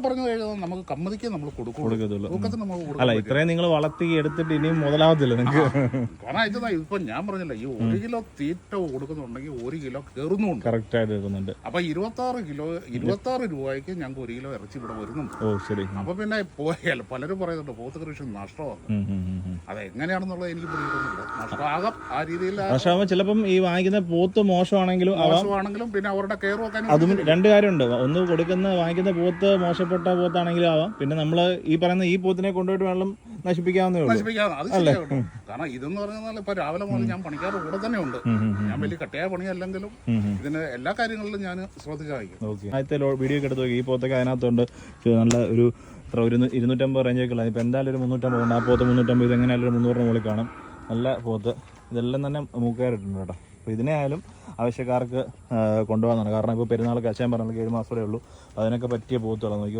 പറഞ്ഞു കഴിഞ്ഞാൽ നമുക്ക് കമ്മതിക്ക് നമ്മൾ കൊടുക്കത്തുള്ളൂ. അല്ല, ഇത്രയും നിങ്ങൾ വളർത്തി എടുത്തിട്ട് ഇനിയും മുതലാവത്തില്ല നിങ്ങൾക്ക്. കാരണം ഇപ്പൊ ഞാൻ പറഞ്ഞില്ല, ഈ 1 കിലോ തീറ്റ കൊടുക്കുന്നുണ്ടെങ്കിൽ 1 കിലോ കയറുന്നുണ്ട്, കറക്റ്റ് ആയിട്ട് എടുക്കുന്നുണ്ട്. അപ്പൊ 26 രൂപയ്ക്ക് ഞങ്ങൾക്ക് 1 കിലോ ഇറച്ചി ഇവിടെ വരുന്നുണ്ട്. ഓ ശരി. അപ്പൊ പിന്നെ പോയാൽ പലരും പറയുന്നുണ്ട് പോത്ത് കൃഷി നഷ്ടമാണ്. അതെങ്ങനെയാണെന്നുള്ളത് എനിക്ക് പിടിക്കുന്നില്ല. നഷ്ടമാകാം ആ രീതിയിൽ. പക്ഷേ ചിലപ്പം ഈ വാങ്ങിക്കുന്ന പോത്ത് മോശമാണെങ്കിലും പിന്നെ അവരുടെ കെയർ വെക്കാൻ അതും രണ്ട് കാര്യമുണ്ട്. ഒന്ന് വാങ്ങിക്കുന്ന പോത്ത് മോശപ്പെട്ട പോത്താണെങ്കിലും ആവാം. പിന്നെ നമ്മള് ഈ പറയുന്ന ഈ പോത്തിനെ കൊണ്ടുപോയിട്ട് വെള്ളം നശിപ്പിക്കാവുന്നേ ഉള്ളൂ. അത് ശരിയാകട്ടോ. കാരണം ഇതെന്ന് പറഞ്ഞാൽ ഇപ്പൊ രാവിലെ മുതൽ ഞാൻ പണിക്കാർ കൂടെ തന്നെ ഉണ്ട്. ഞാൻ വലിയ കട്ടയായ പണിയല്ലെങ്കിലും ഇതിന് എല്ലാ കാര്യങ്ങളിലും ഞാൻ ശ്രദ്ധിച്ചായിരിക്കും. ആദ്യത്തെ വീഡിയോ ഒക്കെ എടുത്ത് നോക്കി. ഈ പോത്തൊക്കെ അതിനകത്തുണ്ട്. നല്ല ഒരു 250 റേഞ്ചൊക്കെ ഉള്ളത്. ഇപ്പൊ എന്തായാലും ഒരു 350 ആ പോത്ത് 350. ഇത് എങ്ങനെയായാലും ഒരു 300 മുകളിൽ കാണും. നല്ല പോത്ത്. ഇതെല്ലാം തന്നെ മൂക്കായിട്ടുണ്ട് കേട്ടോ. അപ്പോൾ ഇതിനെ ആയാലും ആവശ്യക്കാർക്ക് കൊണ്ടുപോകാനാണ്. കാരണം ഇപ്പോൾ പെരുന്നാളൊക്കെ അച്ഛൻ പറഞ്ഞാൽ 7 മാസം വരെ ഉള്ളൂ. അതിനൊക്കെ പറ്റിയ പോത്തുകളാണ്. നോക്കിയോ,